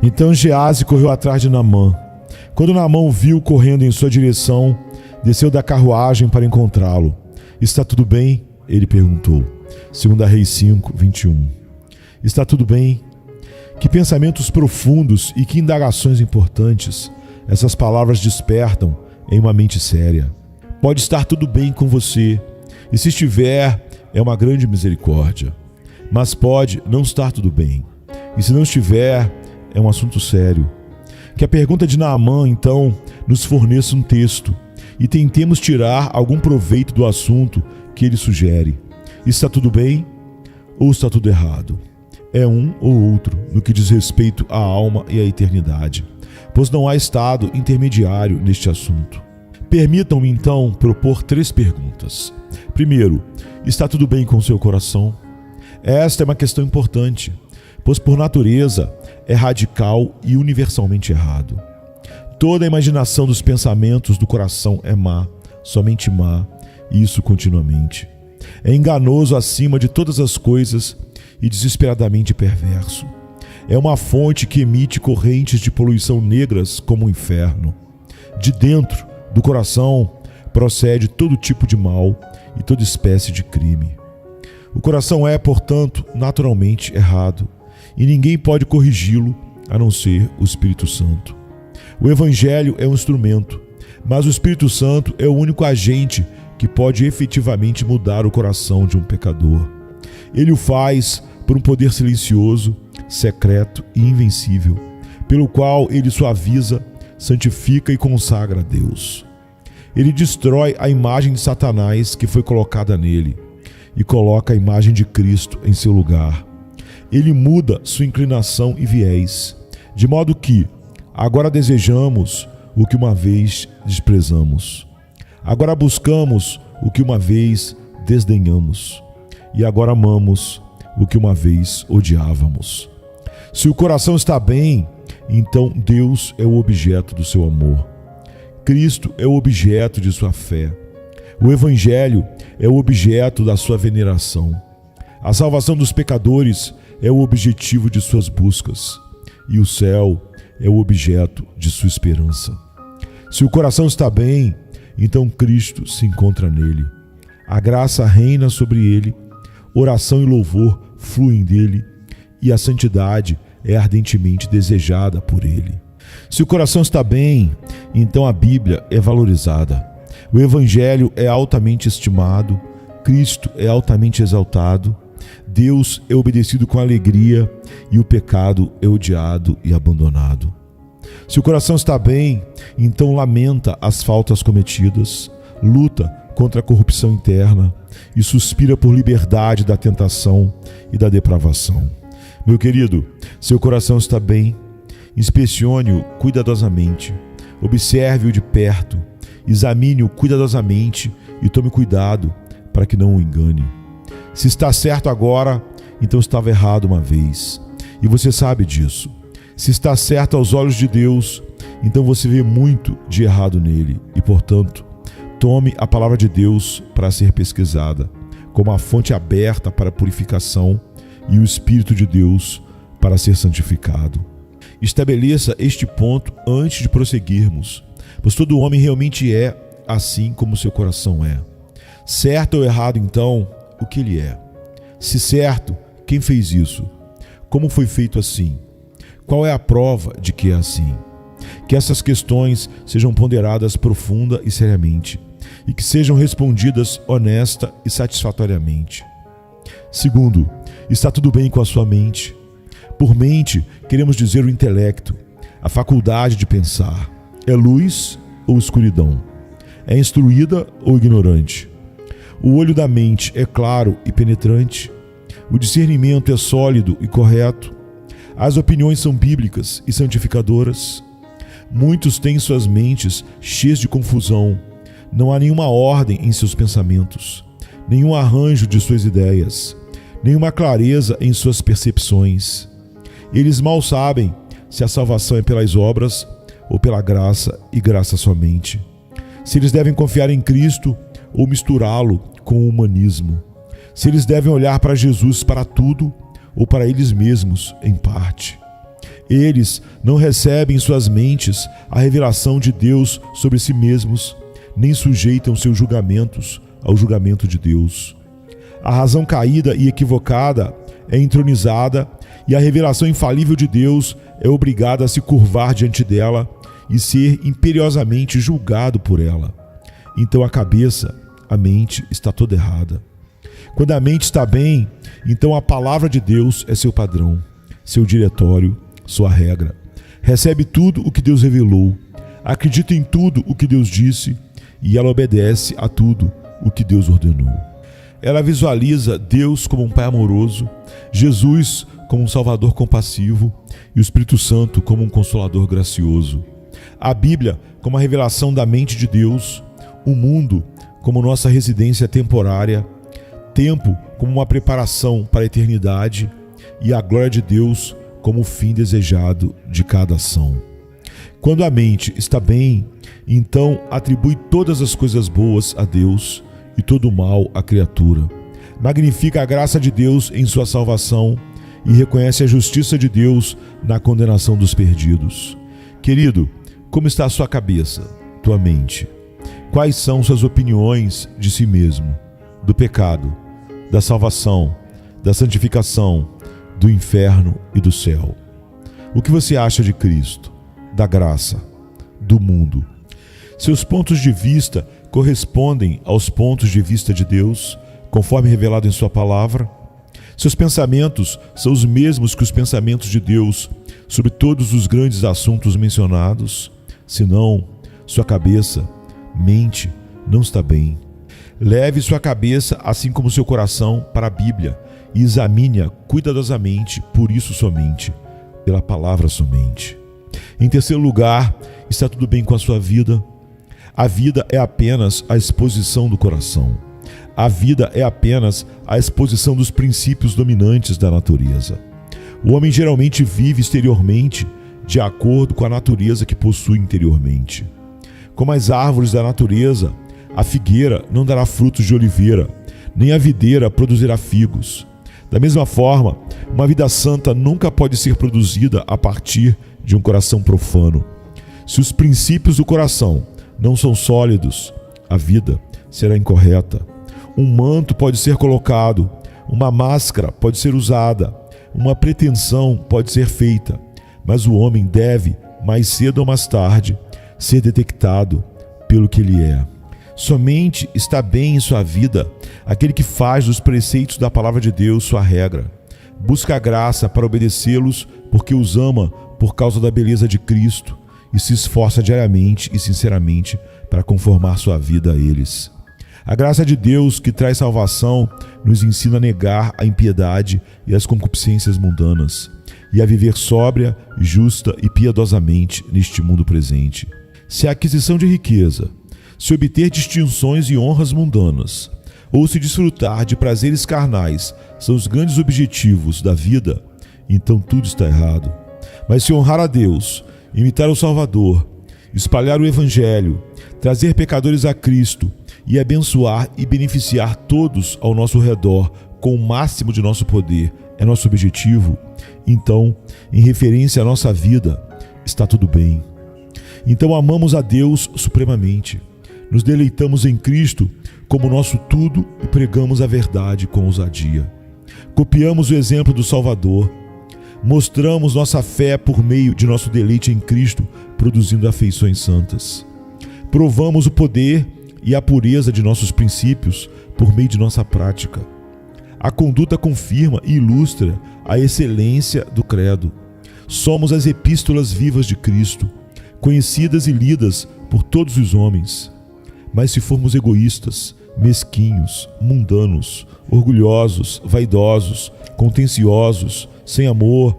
Então Geazi correu atrás de Naamã. Quando Naamã o viu correndo em sua direção, desceu da carruagem para encontrá-lo. Está tudo bem? Ele perguntou. 2 Reis 5, 21. Está tudo bem? Que pensamentos profundos e que indagações importantes essas palavras despertam em uma mente séria. Pode estar tudo bem com você, e se estiver, é uma grande misericórdia. Mas pode não estar tudo bem, e se não estiver, é um assunto sério. Que a pergunta de Naamã, então, nos forneça um texto, e tentemos tirar algum proveito do assunto que ele sugere. Está tudo bem ou está tudo errado? É um ou outro no que diz respeito à alma e à eternidade, pois não há estado intermediário neste assunto. Permitam-me então propor 3 perguntas. Primeiro, está tudo bem com seu coração? Esta é uma questão importante, pois por natureza é radical e universalmente errado. Toda a imaginação dos pensamentos do coração é má, somente má, e isso continuamente. É enganoso acima de todas as coisas e desesperadamente perverso. É uma fonte que emite correntes de poluição negras como o inferno. De dentro do coração procede todo tipo de mal e toda espécie de crime. O coração é, portanto, naturalmente errado, e ninguém pode corrigi-lo a não ser o Espírito Santo. O Evangelho é um instrumento, mas o Espírito Santo é o único agente que pode efetivamente mudar o coração de um pecador. Ele o faz por um poder silencioso, secreto e invencível, pelo qual ele suaviza, santifica e consagra a Deus. Ele destrói a imagem de Satanás que foi colocada nele e coloca a imagem de Cristo em seu lugar. Ele muda sua inclinação e viés, de modo que agora desejamos o que uma vez desprezamos. Agora buscamos o que uma vez desdenhamos. E agora amamos o que uma vez odiávamos. Se o coração está bem, então Deus é o objeto do seu amor. Cristo é o objeto de sua fé. O Evangelho é o objeto da sua veneração. A salvação dos pecadores é o objetivo de suas buscas. E o céu é o objeto de sua esperança. Se o coração está bem, então Cristo se encontra nele. A graça reina sobre ele, oração e louvor fluem dele, e a santidade é ardentemente desejada por ele. Se o coração está bem, então a Bíblia é valorizada. O Evangelho é altamente estimado, Cristo é altamente exaltado, Deus é obedecido com alegria e o pecado é odiado e abandonado. Se o coração está bem, então lamenta as faltas cometidas, luta contra a corrupção interna e suspira por liberdade da tentação e da depravação. Meu querido, seu coração está bem, inspecione-o cuidadosamente, observe-o de perto, examine-o cuidadosamente e tome cuidado para que não o engane. Se está certo agora, então estava errado uma vez, e você sabe disso. Se está certo aos olhos de Deus, então você vê muito de errado nele, e portanto, tome a palavra de Deus para ser pesquisada, como a fonte aberta para a purificação e o Espírito de Deus para ser santificado. Estabeleça este ponto antes de prosseguirmos, pois todo homem realmente é assim como seu coração é. Certo ou errado, então, o que ele é? Se certo, quem fez isso? Como foi feito assim? Qual é a prova de que é assim? Que essas questões sejam ponderadas profunda e seriamente, e que sejam respondidas honesta e satisfatoriamente. Segundo, está tudo bem com a sua mente? Por mente, queremos dizer o intelecto, a faculdade de pensar. É luz ou escuridão? É instruída ou ignorante? O olho da mente é claro e penetrante? O discernimento é sólido e correto? As opiniões são bíblicas e santificadoras? Muitos têm suas mentes cheias de confusão. Não há nenhuma ordem em seus pensamentos, nenhum arranjo de suas ideias, nenhuma clareza em suas percepções. Eles mal sabem se a salvação é pelas obras ou pela graça e graça somente. Se eles devem confiar em Cristo ou misturá-lo com o humanismo. Se eles devem olhar para Jesus para tudo ou para eles mesmos em parte. Eles não recebem em suas mentes a revelação de Deus sobre si mesmos, nem sujeitam seus julgamentos ao julgamento de Deus. A razão caída e equivocada é entronizada e a revelação infalível de Deus é obrigada a se curvar diante dela e ser imperiosamente julgado por ela. Então a cabeça, a mente, está toda errada. Quando a mente está bem, então a palavra de Deus é seu padrão, seu diretório, sua regra. Recebe tudo o que Deus revelou, acredita em tudo o que Deus disse e ela obedece a tudo o que Deus ordenou. Ela visualiza Deus como um Pai amoroso, Jesus como um Salvador compassivo e o Espírito Santo como um Consolador gracioso. A Bíblia como a revelação da mente de Deus, o mundo como nossa residência temporária, tempo como uma preparação para a eternidade e a glória de Deus como o fim desejado de cada ação. Quando a mente está bem, então atribui todas as coisas boas a Deus e todo o mal à criatura. Magnifica a graça de Deus em sua salvação e reconhece a justiça de Deus na condenação dos perdidos. Querido, como está a sua cabeça, tua mente? Quais são suas opiniões de si mesmo, do pecado, da salvação, da santificação, do inferno e do céu? O que você acha de Cristo, da graça, do mundo? Seus pontos de vista correspondem aos pontos de vista de Deus, conforme revelado em sua palavra? Seus pensamentos são os mesmos que os pensamentos de Deus sobre todos os grandes assuntos mencionados? Se não, sua cabeça, mente, não está bem. Leve sua cabeça, assim como seu coração, para a Bíblia e examine-a cuidadosamente, por isso somente, pela palavra somente. Em terceiro lugar, está tudo bem com a sua vida? A vida é apenas a exposição do coração. A vida é apenas a exposição dos princípios dominantes da natureza. O homem geralmente vive exteriormente de acordo com a natureza que possui interiormente. Como as árvores da natureza, a figueira não dará frutos de oliveira, nem a videira produzirá figos. Da mesma forma, uma vida santa nunca pode ser produzida a partir de um coração profano. Se os princípios do coração não são sólidos, a vida será incorreta. Um manto pode ser colocado, uma máscara pode ser usada, uma pretensão pode ser feita, mas o homem deve, mais cedo ou mais tarde, ser detectado pelo que ele é. Somente está bem em sua vida aquele que faz dos preceitos da palavra de Deus sua regra. Busca a graça para obedecê-los porque os ama por causa da beleza de Cristo e se esforça diariamente e sinceramente para conformar sua vida a eles. A graça de Deus que traz salvação nos ensina a negar a impiedade e as concupiscências mundanas e a viver sóbria, justa e piedosamente neste mundo presente. Se a aquisição de riqueza, se obter distinções e honras mundanas, ou se desfrutar de prazeres carnais são os grandes objetivos da vida, então tudo está errado. Mas se honrar a Deus, imitar o Salvador, espalhar o Evangelho, trazer pecadores a Cristo e abençoar e beneficiar todos ao nosso redor com o máximo de nosso poder é nosso objetivo, então, em referência à nossa vida, está tudo bem. Então amamos a Deus supremamente, nos deleitamos em Cristo como nosso tudo e pregamos a verdade com ousadia. Copiamos o exemplo do Salvador, mostramos nossa fé por meio de nosso deleite em Cristo, produzindo afeições santas. Provamos o poder e a pureza de nossos princípios por meio de nossa prática. A conduta confirma e ilustra a excelência do credo. Somos as epístolas vivas de Cristo, conhecidas e lidas por todos os homens. Mas se formos egoístas, mesquinhos, mundanos, orgulhosos, vaidosos, contenciosos, sem amor,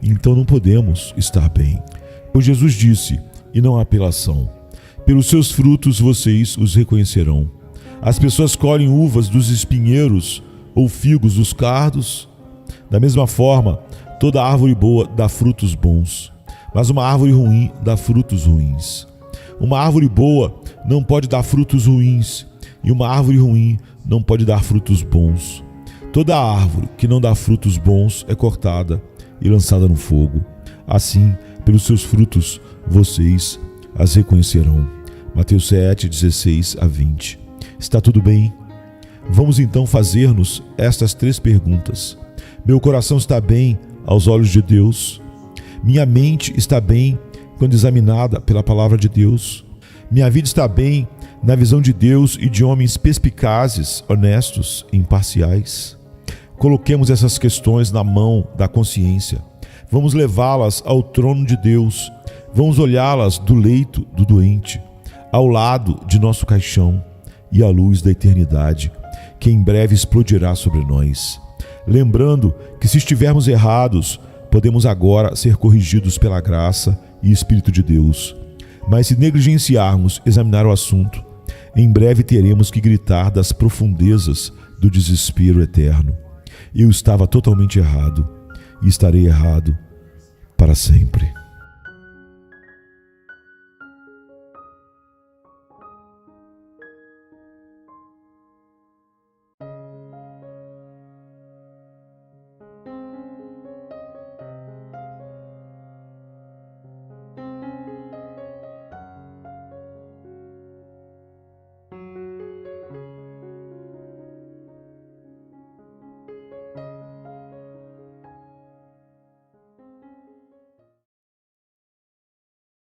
então não podemos estar bem. Pois Jesus disse, e não há apelação: pelos seus frutos vocês os reconhecerão. As pessoas colhem uvas dos espinheiros ou figos dos cardos. Da mesma forma, toda árvore boa dá frutos bons, mas uma árvore ruim dá frutos ruins. Uma árvore boa não pode dar frutos ruins, e uma árvore ruim não pode dar frutos bons. Toda árvore que não dá frutos bons é cortada e lançada no fogo. Assim, pelos seus frutos, vocês as reconhecerão. Mateus 7, 16 a 20. Está tudo bem? Vamos então fazer-nos estas 3 perguntas. Meu coração está bem aos olhos de Deus? Minha mente está bem quando examinada pela palavra de Deus? Minha vida está bem na visão de Deus e de homens perspicazes, honestos e imparciais? Coloquemos essas questões na mão da consciência. Vamos levá-las ao trono de Deus. Vamos olhá-las do leito do doente, ao lado de nosso caixão e à luz da eternidade, que em breve explodirá sobre nós. Lembrando que se estivermos errados, podemos agora ser corrigidos pela graça e Espírito de Deus. Mas se negligenciarmos examinar o assunto, em breve teremos que gritar das profundezas do desespero eterno: eu estava totalmente errado e estarei errado para sempre.